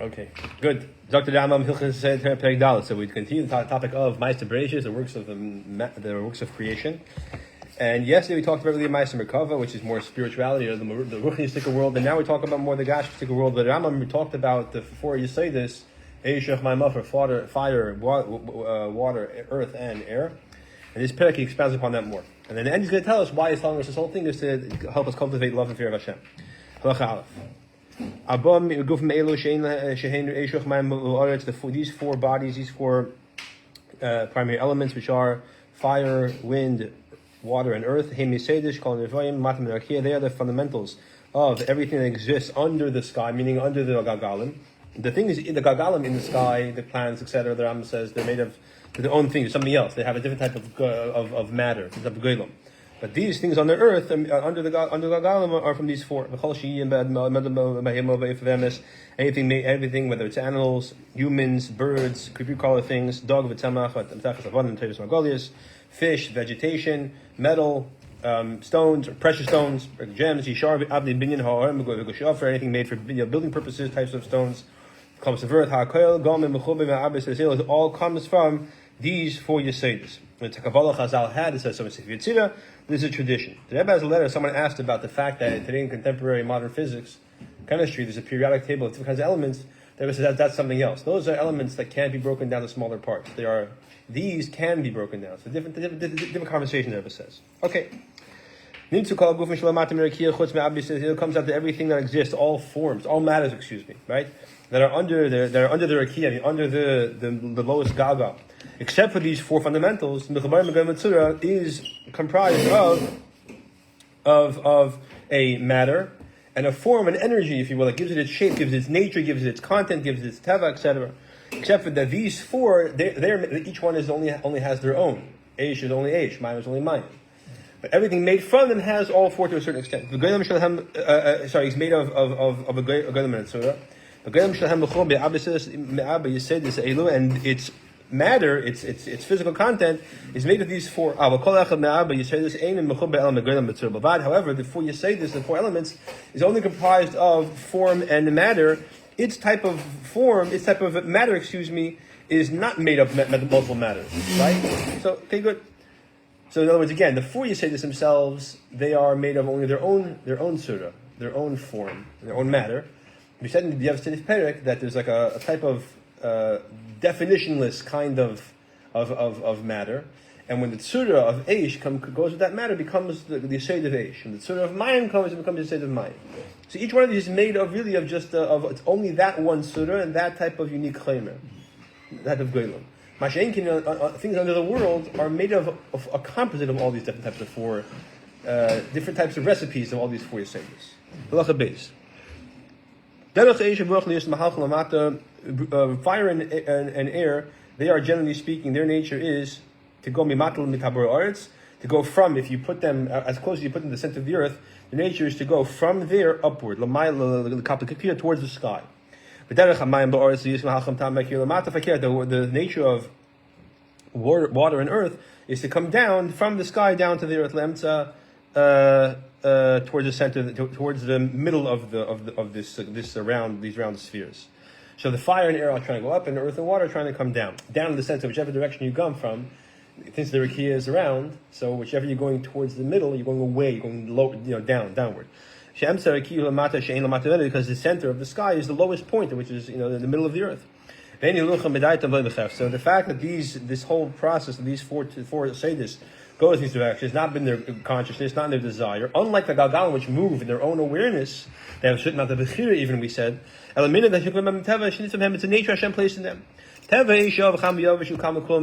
Okay, good. Dr. Rambam Hilchos Perek Dalet. So we continue the topic of Ma'aser Bereishis, the works of creation. And yesterday we talked about really Ma'aser Merkava, which is more spirituality, or the Ruchnistic world. And now we talk about more the Gashmistic world. The Rambam we talked about the four Yesodis, Eishach Ma'amafar, fire, water, earth, and air. And this Perek he expounds upon that more. And then the end he's going to tell us why he's telling us this whole thing is to help us cultivate love and fear of Hashem. Halacha Aleph. These four bodies, these four primary elements, which are fire, wind, water, and earth, they are the fundamentals of everything that exists under the sky, meaning under the Gagalim. The thing is, the Gagalim in the sky, the planets, etc., the Rambam says they're made of their own thing, something else. They have a different type of matter, type of Goylem. But these things on the earth, under the Gagalim, are from these four. Everything, whether it's animals, humans, birds, creepy crawler things, dog, fish, vegetation, metal, stones, or precious stones, gems, for anything made for building purposes, types of stones, comes of earth, it all comes from these four Yesodis. The Kabbalah Chazal had, it says so in Sefer Yetzirah, this is a tradition. The Rebbe has a letter, someone asked about the fact that today in contemporary modern physics, chemistry, there's a periodic table of different kinds of elements. The Rebbe says that's something else. Those are elements that can't be broken down to smaller parts. These can be broken down. So different conversation, the Rebbe says. Okay. It comes out to everything that exists, all forms, all matters, right? That are under the Rakia, under the lowest Gaga. Except for these four fundamentals, is comprised of a matter and a form, an energy, if you will, that gives it its shape, gives it its nature, gives it its content, gives it its teva, etc. Except for that these four, each one only has their own. Eish is only Eish, Mayim is only Mayim. But everything made from them has all four to a certain extent. The Goylem he's made of a Goylem and Tzura. The Goylem Shalhem B'chol Be'abisis Me'aba Yesodis Elu, and its matter, its physical content, is made of these four. However, the four Yesodis, the four elements, is only comprised of form and matter. Its type of matter, is not made of multiple matters, right? So, okay, good. So in other words, again, the four Yesodis themselves, they are made of only their own surah, their own form, their own matter. We said in the Yesodei Perek that there's like a type of definitionless kind of matter, and when the tzura of Eish goes with that matter, becomes the Yesod of Eish, and the tzura of Mayim comes, it becomes the Yesod of Mayim. So each one of these is made of it's only that one tzura and that type of unique chaymer, that of Goylem. Things under the world are made of a composite of all these different types of four, different types of recipes of all these four Yesodis. Halacha beis. Fire and air, they are generally speaking, their nature is to go mimatal mitabor aretz, to go from, if you put them as close as you put them to the center of the earth, the nature is to go from there upward, towards the sky. The nature of water and earth is to come down from the sky down to the earth, towards the center, towards the middle of these round spheres. So the fire and air are trying to go up, and the earth and water are trying to come down in the center, whichever direction you come from. Since the rakia is around, so whichever you're going towards the middle, you're going away, you're going low, downward. Because the center of the sky is the lowest point, which is in the middle of the earth. So the fact that this whole process of these four Yesodis goes in these directions, not in their consciousness, not in their desire. Unlike the Galgalim, which move in their own awareness, they have a certain amount of bechira, even we said. It's a nature Hashem placed in them.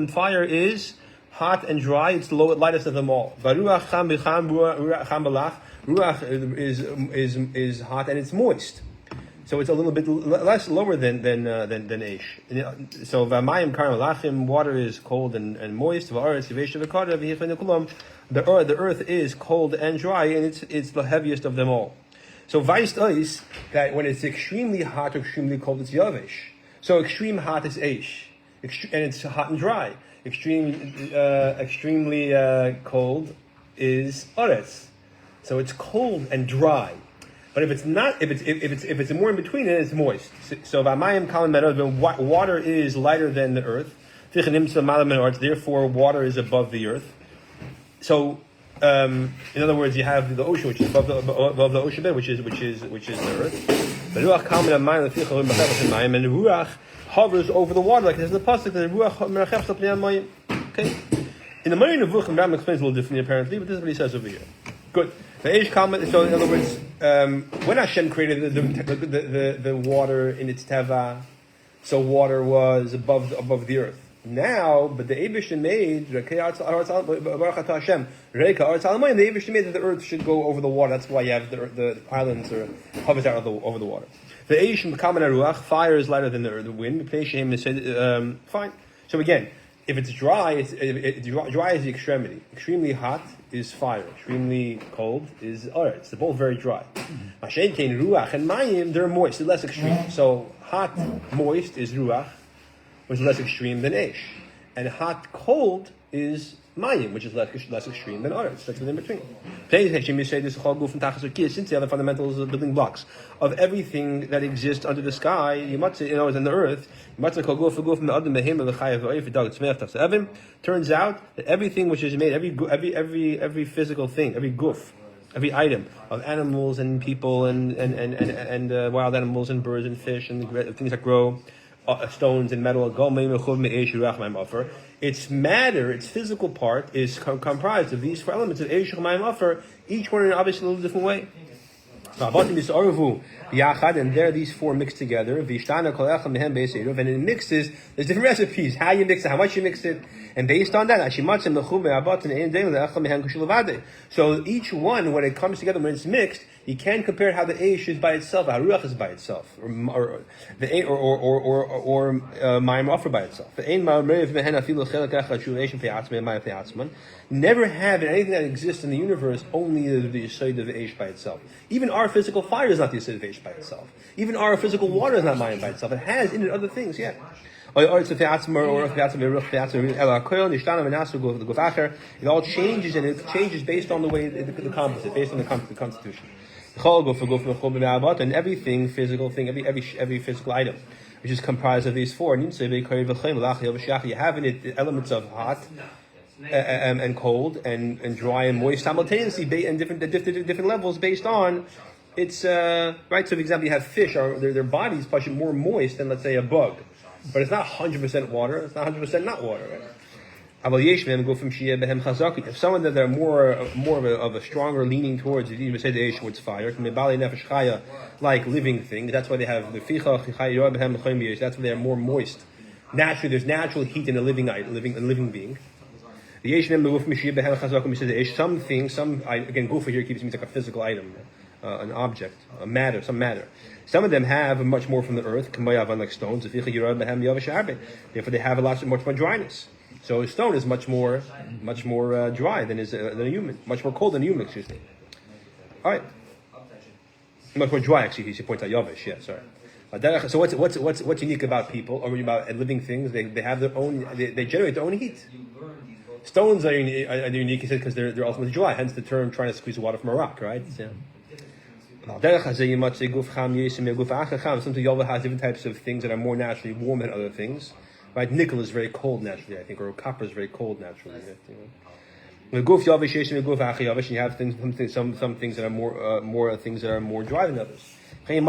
Fire is hot and dry, it's the lightest of them all. Ruach is hot and it's moist. So it's a little bit lower than Eish. So v'mayim karam lachim, water is cold and moist. The earth is cold and dry, and it's the heaviest of them all. So weist is that when it's extremely hot or extremely cold, it's yavish. So extreme hot is Eish, and it's hot and dry. Extremely cold is Oretz. So it's cold and dry. But if it's not, if it's more in between, then it's moist. So Vamayim Kalim Meadows, water is lighter than the earth. Therefore, water is above the earth. So, in other words, you have the ocean, which is above the ocean bed, which is the earth. And the ruach hovers over the water, like there's the pasuk that the ruach merachefs al pnei hamayim. Okay. In the Moreh Nevuchim, Ram explains a little differently apparently, but this is what he says over here. Good. The Eish comment. So, in other words, when Hashem created the water in its teva, so water was above the earth. Now, but the Eibush made the Eibush made that the earth should go over the water. That's why you have the islands or hovers out over the water. The Eish ruach, fire is lighter than the wind. Fine. So again, if it's dry, dry is the extremity. Extremely hot is fire. Extremely cold is eretz. They're both very dry. Mashen kein ruach and mayim, they're moist. They're less extreme. So hot, moist is ruach, which is less extreme than Eish. And hot, cold is mayim, which is less extreme than Aretz. That's in between. Since the other fundamentals of building blocks of everything that exists under the sky, you might say, in the earth, turns out that everything which is made, every physical thing, every guf, every item of animals and people and wild animals and birds and fish and things that grow, stones and metal, its matter, its physical part is comprised of these four elements of Eish Chamayim Afer, each one in obviously a little different way. And there these four mix together, and it mixes, there's different recipes, how you mix it, how much you mix it, and based on that, so each one, when it comes together, when it's mixed, you can't compare how the Eish is by itself, how Ruach is by itself, or Mayim Afer by itself. Never have in anything that exists in the universe only the Yesodei of Eish by itself. Even our physical fire is not the Yesodei of Eish by itself. Even our physical water is not Mayim by itself. It has in it other things, yeah. It all changes, and it changes based on the way the composite, based on the constitution. And everything physical thing, every physical item, which is comprised of these four. You have in it the elements of hot and cold and dry and moist simultaneously, and different levels based on its right. So, for example, you have fish; their bodies push more moist than, let's say, a bug, but it's not 100% water. It's not 100% not water. Right? If someone that they're more of a stronger leaning towards, you even say the Eish towards fire, like living things. That's why they have the ficha. That's why they are more moist. Naturally, there's natural heat in a living being. The Eish some things, again, gufa here keeps means like a physical item, an object, some matter. Some of them have much more from the earth, like stones. Therefore, they have much more dryness. So a stone is much more dry than a human, much more cold than a human. Excuse me. All right, much more dry. Actually, he points out yavish. Yeah, sorry. So what's unique about people or about living things? They have their own. They generate their own heat. Stones are unique, he said, because they're ultimately dry. Hence the term trying to squeeze water from a rock, right? Yeah. Sometimes Yahweh has different types of things that are more naturally warm than other things. Right? Nickel is very cold naturally, I think, or copper is very cold naturally. You have some things that are more things that are more dry than others. Some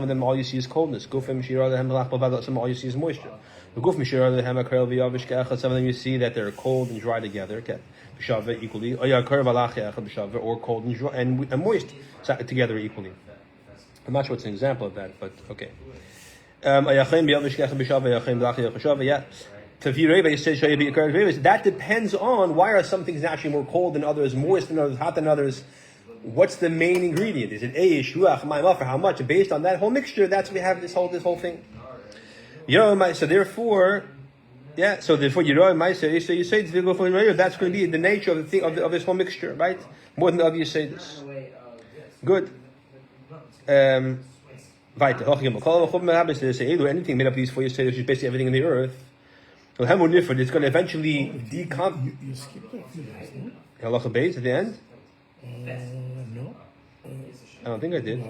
of them all you see is coldness. Some all you see is moisture. Some of them you see that they're cold and dry together. Equally, or cold and dry and moist together equally. I'm not sure what's an example of that, but okay. That depends on why are some things naturally more cold than others, moist than others, hot than others. What's the main ingredient? Is it Eish, Ruach, Mayim Afer? How much? And based on that whole mixture, that's we have this whole thing. So therefore, yeah. So therefore, so you say that's going to be the nature of the thing of this whole mixture, right? More than the other you say this. Good. Anything made up of these four you say which is basically everything in the earth. It's going to eventually decompose. You skipped a few days, no? Halacha Beis at the end. No. I don't think I did.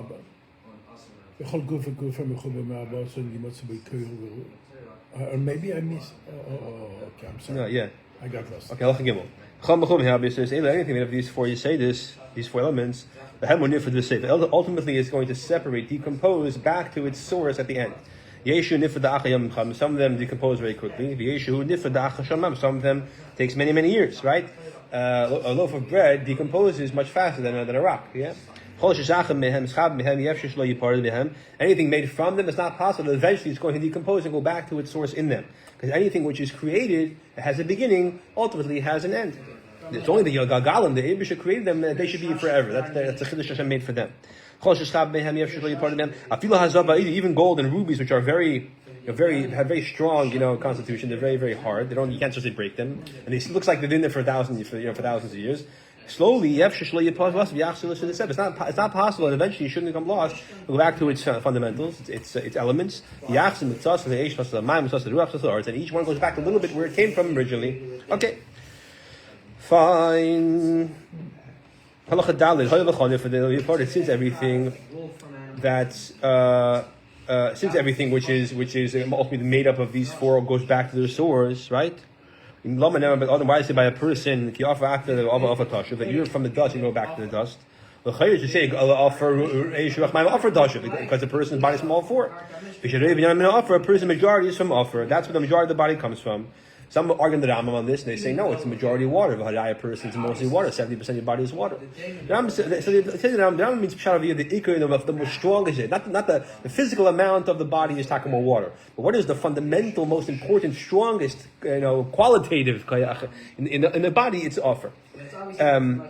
Or maybe I missed. Okay, I'm sorry. No, yeah. I got lost. Okay, Halacha Gimel. Anything made of these four Yesodis, these four elements, the Hemonif for the Sefer, ultimately is going to separate, decompose back to its source at the end. Some of them decompose very quickly. Some of them takes many, many years, right? A loaf of bread decomposes much faster than a rock, yeah? Anything made from them is not possible. Eventually it's going to decompose and go back to its source in them. Because anything which is created has a beginning, ultimately has an end. It's only the Gagalim, the Abisha created them, they should be forever. That's a Chiddush Hashem made for them. Even gold and rubies, which are have very strong, constitution. They're very, very hard. You can't just break them, and it looks like they've been there for thousands of years. Slowly, it's not possible, and eventually it shouldn't become lost. Go back to its fundamentals, its elements. And each one goes back a little bit where it came from originally. Okay, fine. Since everything which is ultimately made up of these four goes back to their source, right? But otherwise, say by a person that you're from the dust, you go back to the dust. You say because the person's body is from all four. A person's majority is from offer. That's where the majority of the body comes from. Some argue the Rambam on this, and they say no, it's the majority of water. A person is mostly water. 70% of your body is water. The Rambam means the ikar, the most strongest. Not the physical amount of the body is talking about water, but what is the fundamental, most important, strongest, qualitative in the body? It's offer. And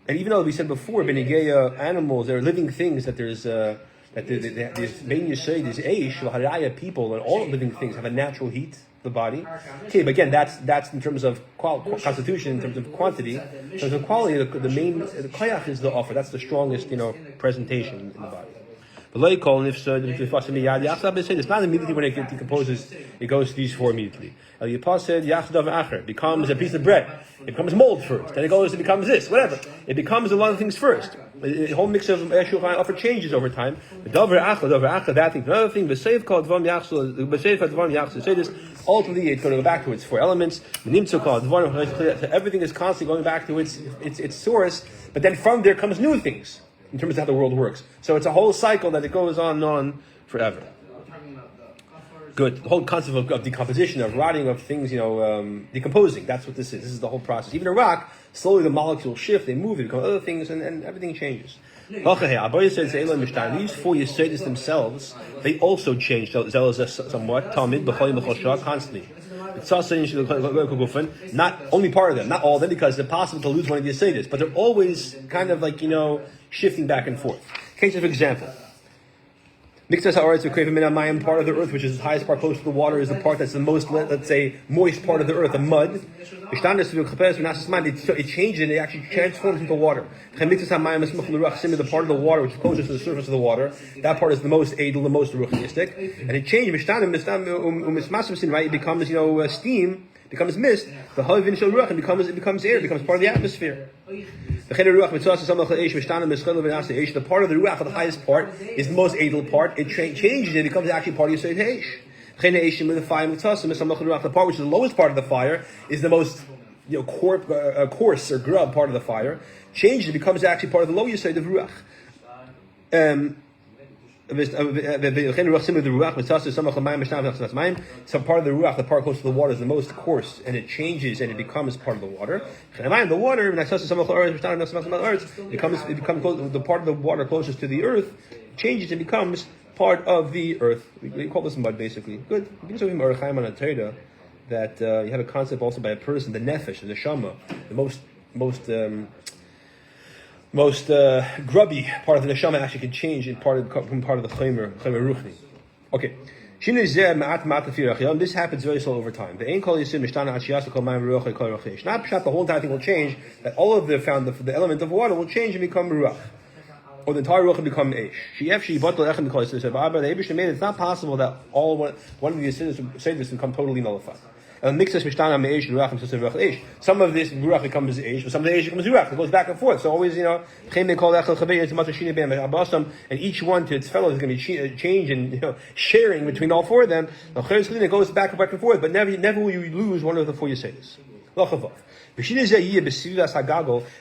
even though we said before, Benigeya animals, they're living things that there's. There's Ben Yisrael, there's Eish, Haraya people, and all living things have a natural heat. The body. Okay, but again, that's in terms of constitution, in terms of quantity, in terms of quality. The main koyach is the offer. That's the strongest, presentation in the body. It's not immediately when it decomposes, it goes to these four immediately. It becomes a piece of bread. It becomes mold first. Then it becomes this, whatever. It becomes a lot of things first. The whole mix of offer changes over time. That thing, another thing, say this, ultimately it's going to go back to its four elements. Everything is constantly going back to its source, but then from there comes new things. In terms of how the world works. So it's a whole cycle that it goes on and on forever. Good. The whole concept of decomposition, of rotting, of things, decomposing. That's what this is. This is the whole process. Even a rock, slowly the molecules shift, they move, they become other things, and everything changes. These four Yesodis themselves, they also change somewhat. Constantly. Not only part of them, not all of them, because it's possible to lose one of the Yesodis, but they're always kind of shifting back and forth. Case of example. Part of the earth, which is the highest part close to the water, is the part that's the most, let's say, moist part of the earth, the mud. It changes and it actually transforms into water. The part of the water which is closest to the surface of the water, that part is the most edel, the most ruchnistic. And it changes. It becomes, steam, becomes mist. It becomes air, it becomes part of the atmosphere. The part of the ruach, the highest part, is the most edel part. It changes and it becomes actually part of Yesodei Hatorah. The part which is the lowest part of the fire is the most coarse or grub part of the fire. Changes, it becomes actually part of the low Yesod of ruach. Some part of the ruach, the part close to the water, is the most coarse, and it changes and it becomes part of the water. The water, it becomes the part of the water closest to the earth changes and becomes part of the earth. We call this mud, basically. Good. That you have a concept also by a person, the nefesh, the neshama, the most grubby part of the neshama actually can change in part of the chaymer ruchni. Okay. This happens very slow over time. Not the whole entire thing will change, that all of the element of water will change and become ruach. Or the entire ruach will become eish. It's not possible that one of the Yesodis will become totally nullified. Some of this ruach becomes eish, but some of the eish becomes ruach. It goes back and forth. So always, and each one to its fellow is going to be change and sharing between all four of them. It goes back and forth, but never will you lose one of the four Yesodis.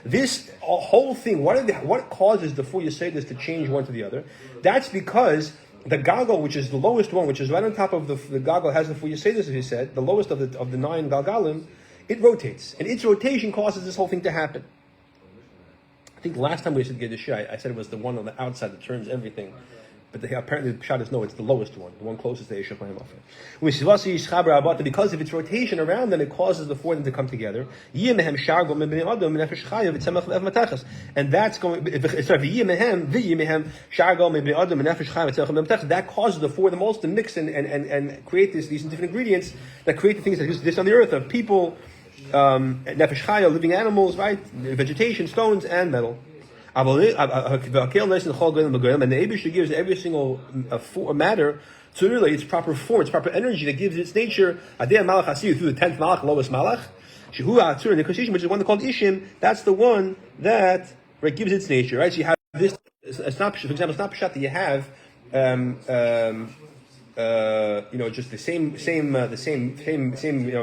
This whole thing, what causes the four Yesodis to change one to the other? That's because the Galgal, which is the lowest one, which is right on top of the Galgal, has the four Yesodis, as he said, the lowest of the 9 Galgalim, it rotates. And its rotation causes this whole thing to happen. I think the last time we said get the shit, I said it was the one on the outside that turns everything. But apparently the shot is no, it's the lowest one, the one closest to Yeshua Playim Offer. Because of its rotation around them, it causes the four of them to come together. And that's going, that causes the four of them also to mix and create these different ingredients that create the things that exist on the earth of people, nefesh chaya, living animals, right? Vegetation, stones, and metal. And the Eibusha gives every single matter its proper form, its proper energy that gives it its nature. Through the 10th malach, lowest malach, which is one called Ishim. That's the one that gives its nature, right? So you have this. It's not, for example, it's not pshat that you have, just the same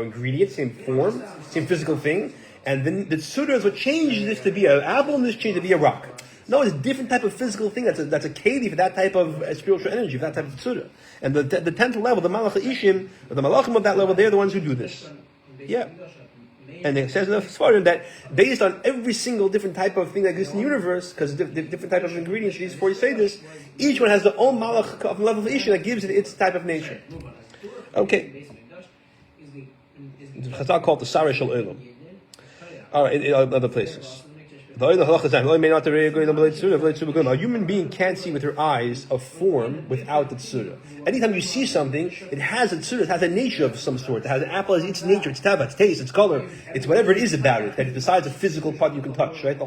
ingredient, same form, same physical thing. And then the tsura is what changes this to be an apple, and this changes to be a rock. No, it's a different type of physical thing. That's a keli for that type of spiritual energy, for that type of tsura. And the 10th level, the malach ishim, or the malachim of that level, they're the ones who do this. Yeah. And it says in the Sfarim that based on every single different type of thing that exists in the universe, because the different type of ingredients these four say this, each one has their own malach of level of ishim that gives it its type of nature. Okay. The Chazal called the Sarah Shel Olam. All right, in other places. A human being can't see with her eyes a form without the tsura. Anytime you see something, it has a tsura, it has a nature of some sort. It has an apple as its nature, its tava, its taste, its color, it's whatever it is about it. And besides a physical part you can touch, right?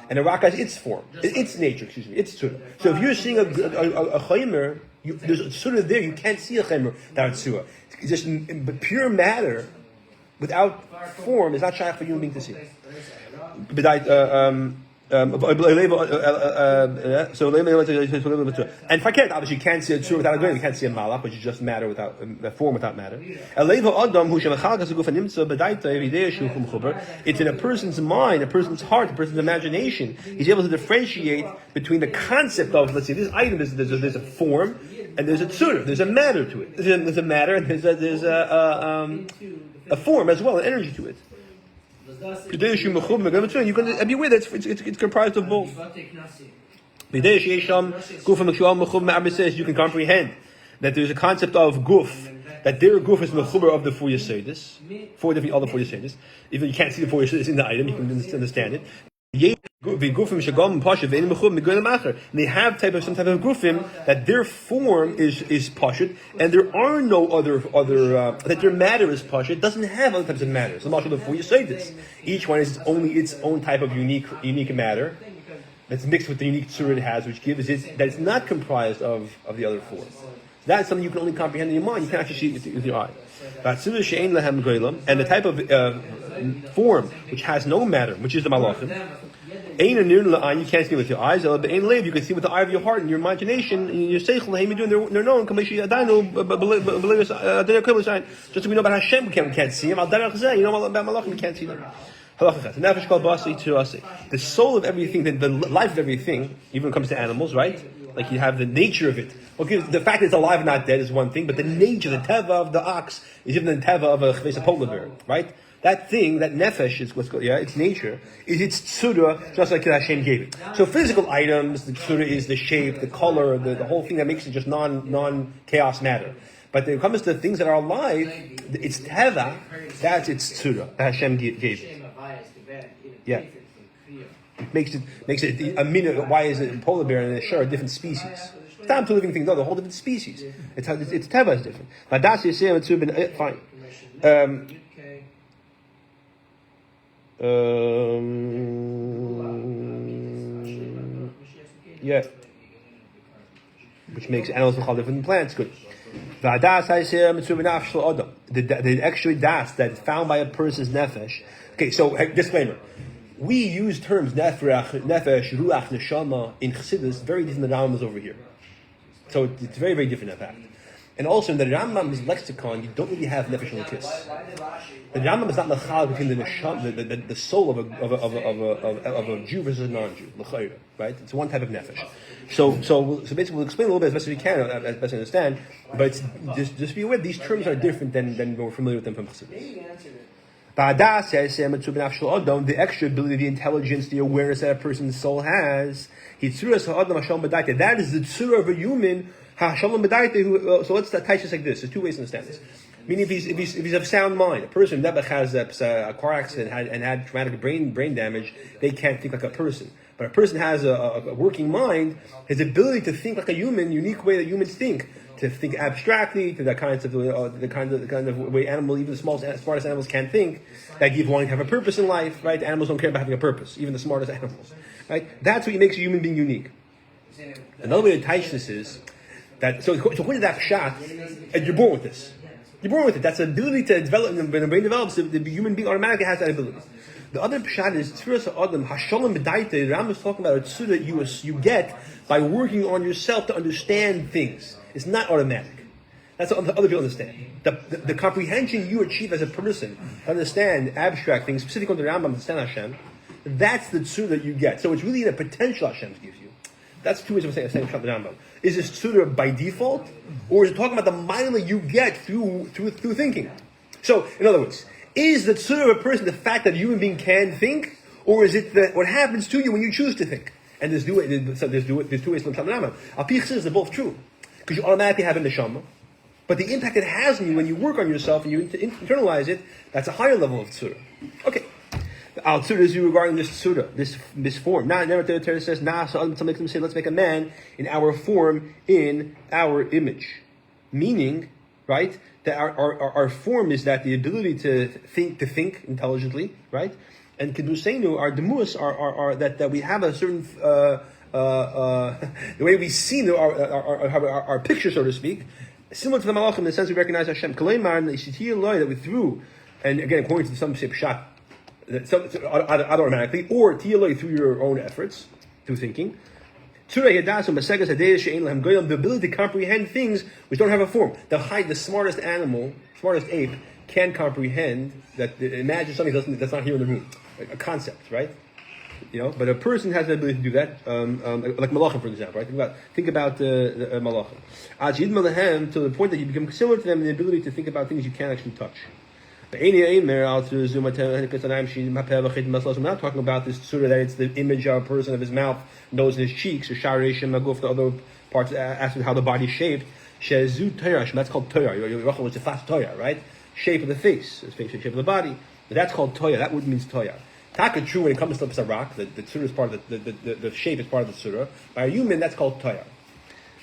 And a rock has its form, its nature, its tsura. So if you're seeing a chaymer, there's a tsura there. You can't see a chaymer without tsura. It's just pure matter. Without form, is not shaykh for human being to see. And if I can't, obviously you can't see a tzur without a grain. You can't see a malach, which is just matter without a form without matter. It's in a person's mind, a person's heart, a person's imagination. He's able to differentiate between the concept of, let's say, this item there's a form and there's a tzur, there's a matter to it. There's a matter and there's a form as well, an energy to it. You can be aware that it's comprised of both. You can comprehend that there's a concept of guf, that their guf is mechuber of the four Yesodis, other four Yesodis. Even you can't see the four Yesodis in the item, you can understand it. And they have some type of gufim that their form is pashut, and there are no other that their matter is pashut. It doesn't have other types of matter. So before you say this, each one is only its own type of unique matter that's mixed with the unique tzur it has, which gives it that it's not comprised of the other four. That's something you can only comprehend in your mind. You can actually see it with your eye. And the type of form which has no matter, which is the malachim, you can't see with your eyes. You can see with the eye of your heart and your imagination and your seichel. They're known. Just so we know about Hashem, we can't see him. You know about malachim, we can't see them. The soul of everything, the life of everything, even when it comes to animals, right? Like you have the nature of it. Okay, the fact that it's alive and not dead is one thing, but the nature, the teva of the ox is even the teva of a polar bear, right? That thing, that nefesh is its nature, is its tsura, just like Hashem gave it. So physical items, the tsura is the shape, the color, the whole thing that makes it just non-chaos matter. But when it comes to things that are alive, it's teva, that's its tsura that Hashem gave it. Yeah. It makes it a minute. Why is it a polar bear and a shark a different species? It's not two living things, no, they're a whole different species. It's teva is different. But that's fine. Yeah. Which makes animals different than plants. Good. The actually das that is found by a person's nefesh. Okay, so disclaimer. We use terms nefesh, ruach, neshama in Chassidus very different than the Rambam is over here. So it's very, very different in fact. And also in the Rambam's lexicon, you don't really have nefesh and lakis. The Rambam is not machal between the neshama, the soul of a Jew versus a non-Jew, right? It's one type of nefesh. So basically, we'll explain a little bit as best as we can, as best I understand. But just be aware, these terms are different than we're familiar with them from Chassidus. Ba'adah says, the extra ability, the intelligence, the awareness that a person's soul has. That is the tzura of a human. So let's touch this like this. There's two ways to understand this. Meaning, if he's of sound mind, a person that has a car accident and had traumatic brain damage, they can't think like a person. But a person has a working mind, his ability to think like a human, unique way that humans think, to think abstractly, to the kind of way animals, even the smartest animals can't think, that give wanting to have a purpose in life, right? Animals don't care about having a purpose, even the smartest animals, right? That's what makes a human being unique. Another way to teach this is that, so according to that pshat, and you're born with this. You're born with it. That's the ability to develop, when the brain develops, the human being automatically has that ability. The other pshat is Tzuras Ha'adam, Hashalom B'daite. The Ram is talking about a tzura you get by working on yourself to understand things. It's not automatic. That's what other people understand. The comprehension you achieve as a person, understand abstract things, specifically on the Rambam, understand Hashem, that's the tzura that you get. So it's really the potential Hashem gives you. That's two ways of saying the Rambam. Is this tzura by default, or is it talking about the mind you get through thinking? So, in other words, is the tzura of a person the fact that a human being can think, or is it what happens to you when you choose to think? And there's two ways from the Rambam. Al-Pi Chassidus, they're both true. Because you automatically have a neshama, but the impact it has on you when you work on yourself and you internalize it, that's a higher level of tzura. Okay. Al tzura is regarding this tzura, this form. Now, never the Torah says, some say, let's make a man in our form, in our image. Meaning, right, that our form is that the ability to think intelligently, right? And Kedusenu, our demus, are that we have a certain the way we see our picture, so to speak, similar to the malachim in the sense we recognize Hashem. That we threw, and again, according to some pshat, automatically, or tiyaloi through your own efforts, through thinking. The ability to comprehend things which don't have a form. The smartest animal, smartest ape, can comprehend that. Imagine something that's not here in the room, a concept, right? But a person has the ability to do that, like malachim, for example. Right? Think about the malachim. To the point that you become similar to them in the ability to think about things you can't actually touch. We're not talking about this tzura that it's the image of a person, of his mouth, nose, and his cheeks, or shareishim, the other parts, asking how the body is shaped. That's called toya, right? Shape of the face, shape of the body. That's called toya. That word means toya. Taka true when it comes to the rock, the tzura is part of the shape is part of the tzura. By a human, that's called toya.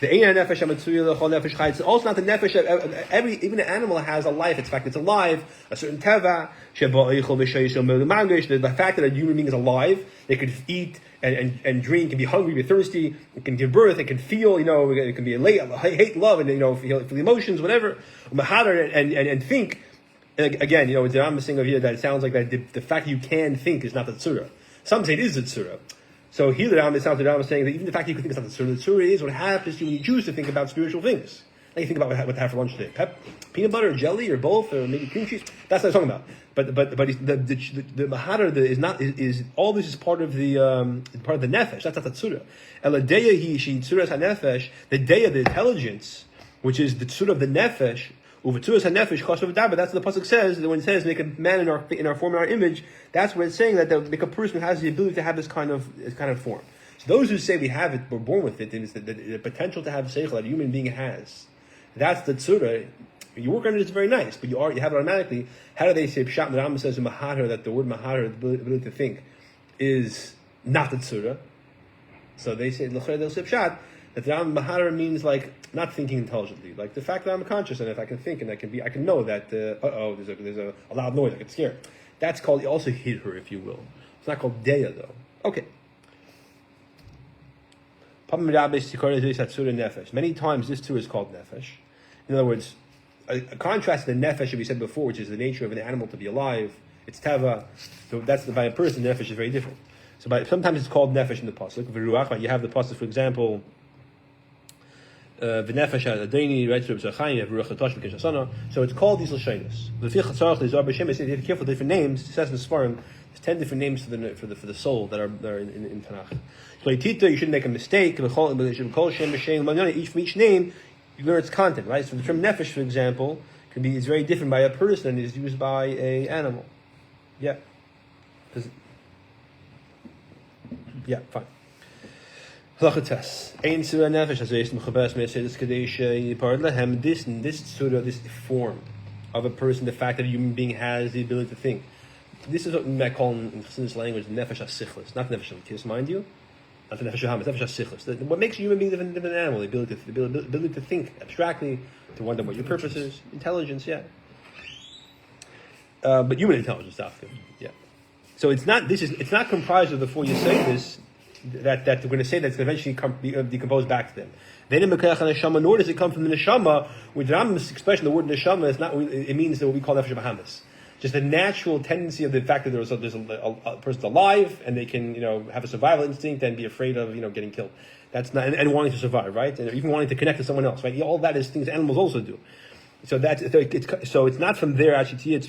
The nefesh, it's also not the nefesh. Even an animal has a life. In fact, it's alive. A certain teva. The fact that a human being is alive, they could eat and drink, and be hungry, be thirsty. It can give birth. It can feel. It can be hate, love, and feel emotions, whatever. And think. Again, it's I'm saying over here that it sounds like that the fact that you can think is not the tzura. Some say it is the tzura. So here the Rambam sounds like the Rambam saying that even the fact that you can think it's not the tzura is what happens to you when you choose to think about spiritual things. Like you think about what to have for lunch today. Peanut butter or jelly or both or maybe cream cheese. That's what I'm talking about. But the mahader is all this is part of the nefesh. That's not the tzura. Eladeya hi she tzuras hanefesh. The deya, the intelligence, which is the tzura of the nefesh. But that's what the pasuk says. That when it says make a man in our form, in our image, that's what it's saying that make a person who has the ability to have this kind of form. So those who say we have it, we're born with it, is the potential to have seichel that a human being has. That's the tzura. You work on it; it's very nice, but you have it automatically. How do they say pshat? The Rambam says in mahater that the word mahater, the ability to think, is not the tzura. So they say they'll say pshat. That the Mahader means like not thinking intelligently, like the fact that I'm conscious and if I can think and I can know that there's a loud noise, I get scared. That's called also hidher, if you will. It's not called deya though. Okay. Many times this too is called nefesh, In other words, a contrast to the nefesh that we said before, which is the nature of an animal to be alive. It's teva. So that's by a person. The nefesh is very different. So sometimes it's called nefesh in the pasuk. V'ruach. You have the pasuk, for example. V'nefesh adeni, right? So it's called these lashonos. You have to be careful. Different names. It says in the Sfarim, there's 10 different names for the soul that are in Tanakh. So you shouldn't make a mistake. Each from each name, you learn its content, right? So the term nefesh, for example, is very different by a person and is used by a animal. Yeah. Yeah, fine. This form of a person, the fact that a human being has the ability to think. This is what we might call in Chassidus language nefesh hasichlis, not nefesh hakis, mind you. Not the nefesh hamas, nefesh hasichlis. What makes a human being different than an animal? The ability to think abstractly, to wonder what your purpose is, intelligence, yeah. But human intelligence, yeah. So it's not comprised of the four Yesodis that we're going to say that's going to eventually be decomposed back to them. Nor does it come from the neshama, which the Rambam's expression, the word neshama, is not. It means what we call nefesh bahamas. Just the natural tendency of the fact that there's a person's alive and they can have a survival instinct and be afraid of getting killed. That's not and wanting to survive, right? And even wanting to connect to someone else, right? All that is things animals also do. So it's not from there actually in the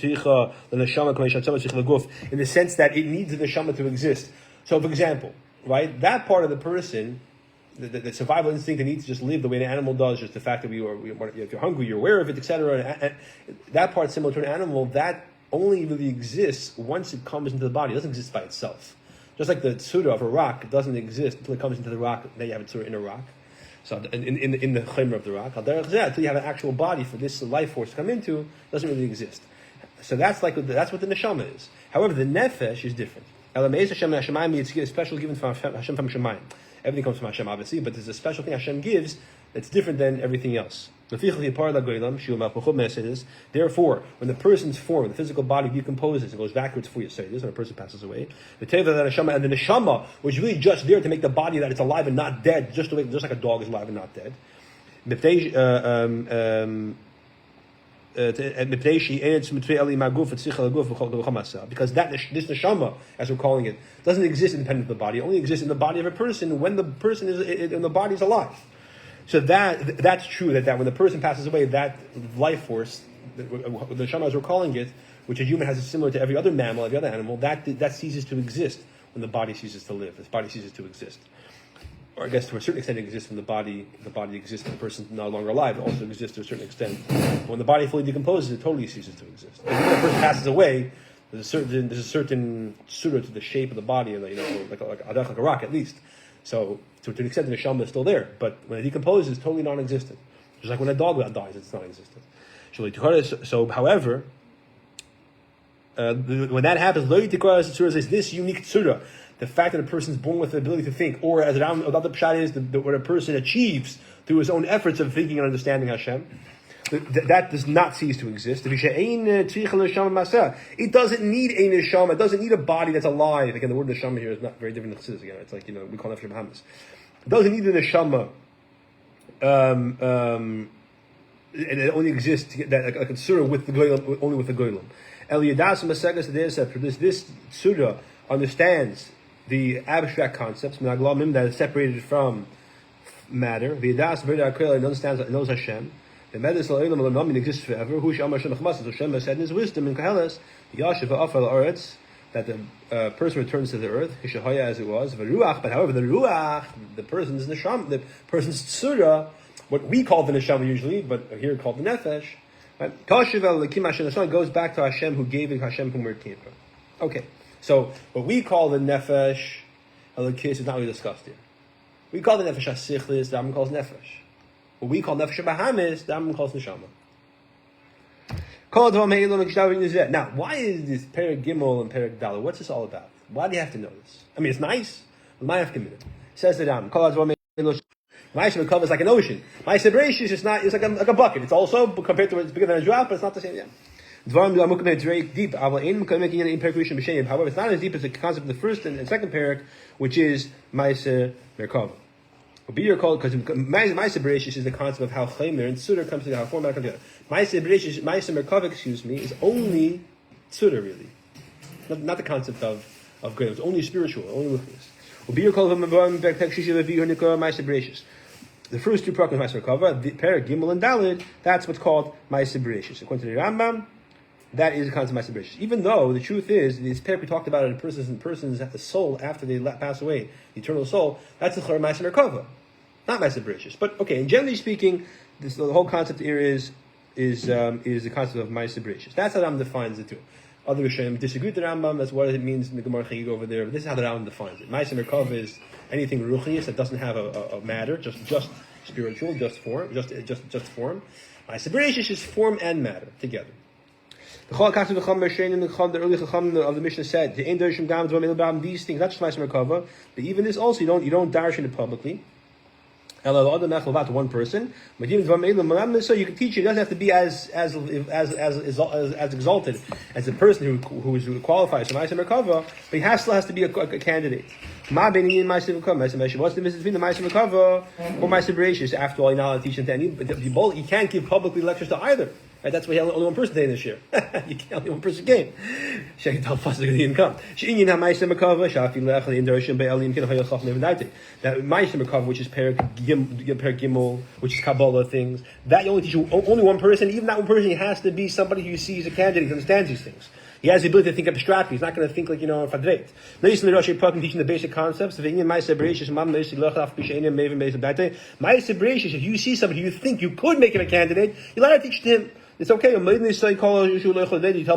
sense that it needs the neshama to exist. So, for example, right, that part of the person, the survival instinct that needs to just live the way an animal does, just the fact that if you're hungry, you're aware of it, etc. And that part, similar to an animal, that only really exists once it comes into the body. It doesn't exist by itself. Just like the tzura of a rock doesn't exist until it comes into the rock. Then you have a tzura in a rock. So in the chaymer of the rock, until you have an actual body for this life force to come into, it doesn't really exist. So that's what the neshama is. However, the nefesh is different. It's a special given from Hashem from Shemayim. Everything comes from Hashem, obviously, but there's a special thing Hashem gives that's different than everything else. Therefore, when the person's form, the physical body decomposes and goes backwards for Yesodis, when a person passes away, the neshama was really just there to make the body that it's alive and not dead, just like a dog is alive and not dead. Because this neshama, as we're calling it, doesn't exist independent of the body. It only exists in the body of a person when the person is in the body is alive. So that's true. That when the person passes away, that life force, the neshama as we're calling it, which a human has similar to every other mammal, every other animal, that ceases to exist when the body ceases to live. This body ceases to exist. Or I guess to a certain extent it exists when the body exists when the person's no longer alive. It also exists to a certain extent. When the body fully decomposes, it totally ceases to exist. And when a person passes away, there's a certain surah to the shape of the body, like a rock at least. So to an extent the neshama is still there, but when it decomposes, it's totally non-existent. Just like when a dog dies, it's non-existent. So however, when that happens, this unique tzura, the fact that a person is born with the ability to think, or as another pshat is, what a person achieves through his own efforts of thinking and understanding Hashem, that does not cease to exist. It doesn't need a neshama. It doesn't need a body that's alive. Again, the word neshama here is not very different than chassidus. Again, it's like we call nefesh bahamas. It doesn't need a neshama. And it only exists like a tzura with the goyim, only with the goyim. Eliyadas Masegas said this tzura understands the abstract concepts that is separated from matter. V'yadas knows Hashem. The Medes La'olam exists forever. Hu Shama Hashem Chmas. So Hashem said in His wisdom in Koheles, Yashiv Ha'afal Haaretz, that the person returns to the earth, Hishahaya as it was. V'ruach, but however the ruach, the person's neshama, the person's tzura, what we call the neshama usually, but here called the nefesh. Right? Kashiv Elokim Hashem Neshama goes back to Hashem who gave it, Hashem from where it came from. Okay, so what we call the nefesh Elokis is not really discussed here. We call the nefesh Hasichlis, the Rambam calls nefesh. What we call nefesh bahamis, the Rambam calls neshama. Now, why is this Perek Gimel and Perek Dalet? What's this all about? Why do you have to know this? I mean, it's nice, but why have to commit it? Says the Rambam. Ma'aseh covers like an ocean. Ma'aseh Bereishis is not. It's like a bucket. It's also compared to it's bigger than a drop, but it's not the same. Yeah. However, it's not as deep as the concept of the first and second Perek, which is Ma'aseh Merkava. Be your call because Ma'aser Bereshis is the concept of how Chaymer and Tzura comes together, how form comes together. Ma'aser Bereshis, Ma'aser Merkava, is only Tzura really, not the concept of great. It's only spiritual, only Luchnius. Be your call of Ma'aser Bereshis. The first two paragraph of Ma'aser Merkava, the parak Gimel and Dalid, that's what's called Ma'aser Bereshis. According to the Rambam, that is the concept of Ma'aser Bereshis. Even though the truth is, this parak we talked about in a person's soul after they pass away, the eternal soul, that's the Chor Ma'aser Merkava, not Ma'aser Bereshis. But okay, and generally speaking, the whole concept here is the concept of Ma'aser Bereshis. That's how the Rambam defines it too. Other Rishonim disagree with the Rambam. That's what it means in the Gemara Chagig over there. But this is how the Rambam defines it. Ma'aser Merkava is anything ruchnius that doesn't have a matter, just spiritual, just form, just form. Ma'aser Bereshis is form and matter together. The early Chacham of the Mishnah said, these things, not just Ma'aser Merkava, but even this also, you don't darshan it publicly. To one person, so you can teach it. It doesn't have to be as exalted as the person who qualifies for Ma'aser Merkava, but he still has to be a candidate. What's the difference between the Ma'aser Merkava or Ma'aser Bereshis? After all, you're not allowed to teach it to any, but you can't give publicly lectures to either. Right? That's why only one person came this year. You can't, only one person came. That Ma'aser Merkava, which is Perek Gimel, which is Kabbalah things, that you only teach only one person. Even that one person, he has to be somebody who you see as a candidate, who understands these things. He has the ability to think abstractly. He's not going to think like, Fadreit. Teaching the basic concepts. Ma'aser Bereshis, if you see somebody you think you could make him a candidate, you're allowed to teach him. It's okay. You tell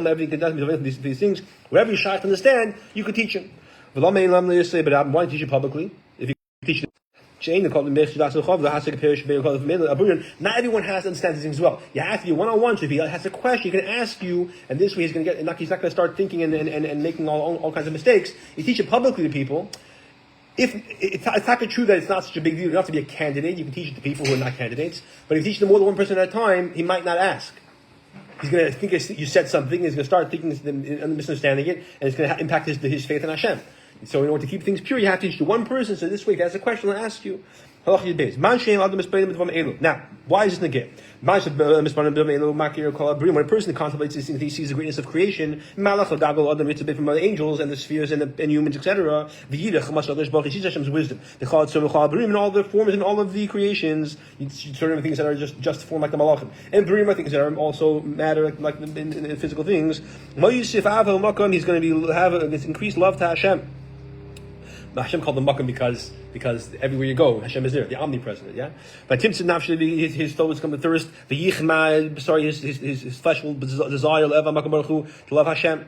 him everything, these things. Whatever you try to understand, you could teach him. But why don't you teach it publicly? If you teach it. Not everyone has to understand these things well. You have to be one-on-one. So if he has a question, he can ask you, and this way he's not going to start thinking and making all kinds of mistakes. You teach it publicly to people. If it's not true that it's not such a big deal, you don't have to be a candidate. You can teach it to people who are not candidates. But if you teach them more than one person at a time, he might not ask. He's going to think you said something. He's going to start thinking and misunderstanding it, and it's going to impact his faith in Hashem. So in order to keep things pure, you have to teach to one person. So this way, if he has a question, I'll ask you. Now, why is this negate? When a person contemplates these things, he sees the greatness of creation, from the angels and the spheres and humans, etc. He sees Hashem's wisdom. In all the forms and all of the creations, certain things that are just form like the malachim, and Brim are things that are also matter like in physical things. He's going to have this increased love to Hashem. Hashem called the Makkah because everywhere you go, Hashem is there, the omnipresent, yeah? But Tim said, his soul was come to thirst, his flesh will desire to love Hashem.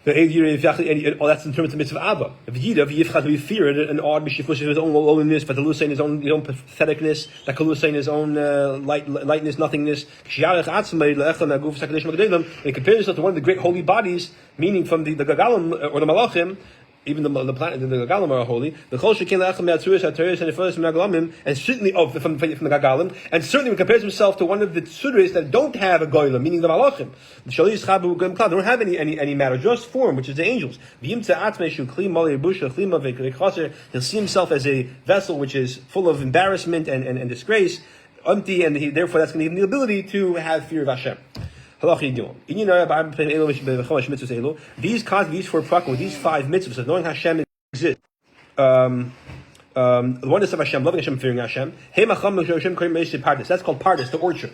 That's in terms of the mitzvah Abba. If Yichad be feared and awed, his own lowliness, but the Lusain his own patheticness, that Kalusain his own lightness, nothingness. And he compares himself to one of the great holy bodies, meaning from the Gagalim or the Malachim. Even the planet, the Gagalim are holy. The Chol Shekin Lachem Yatzuris HaTeres and Nefilas from Gagalim, and certainly from the Gagalim, and certainly when compares himself to one of the Sudas that don't have a Goyim, meaning the Malachim. The Shalis Chabu Goyim Klal, they don't have any matter, just form, which is the angels. He'll see himself as a vessel which is full of embarrassment and disgrace, empty, and therefore that's going to give him the ability to have fear of Hashem. These four prakim, these 5 mitzvahs of knowing Hashem exists, the oneness of Hashem, loving Hashem, fearing Hashem. That's called Pardes, the orchard.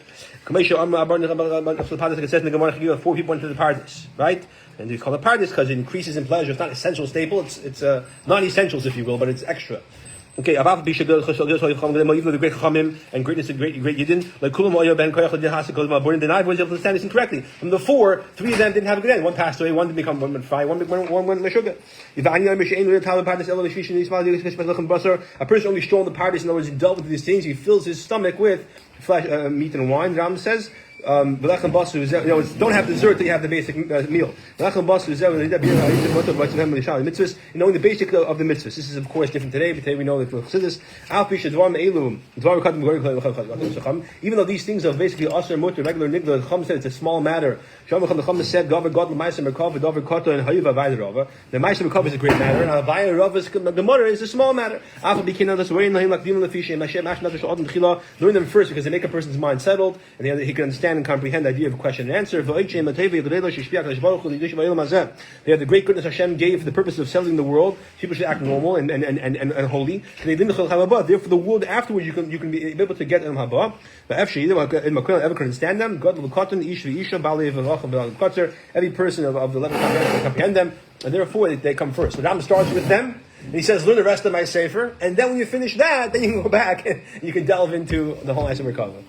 It says in the Gemara, 4 people into the Pardes, right? And they call it Pardes because it increases in pleasure. It's not essential staple. It's non-essentials, if you will, but it's extra. Okay, even though the great Chachamim and greatness of great Yidden, like Kulam Oya Ben Koyach the Nine was able to understand this incorrectly. From the 4, 3 of them didn't have a good end. One passed away, one didn't become one fry, one went Meshuggah. A person only strong the Pardes, in other words, he delved into these things, he fills his stomach with flesh, meat and wine. Ram says V'lechem basu, don't have dessert till you have the basic meal. V'lechem basu, mitzvahs, knowing the basic of the mitzvahs. This is of course different today, but today we know that for Chassidus, even though these things are basically asher, mutter, regular, nigla, the Chum said it's a small matter. The Ma'aser Mekav is a great matter, and Havaya Rav the mother is a small matter. Learn them first because they make a person's mind settled, and he can understand and comprehend the idea of question and answer. They have the great goodness Hashem gave for the purpose of settling the world. People should act normal and holy. Therefore, the world afterwards you can be able to get haba. Ever can understand them. Every person of the level can comprehend them, and therefore they come first. So Ram starts with them, and he says, learn the rest of my sefer, and then when you finish that, then you can go back and you can delve into the whole Ma'aser Merkava.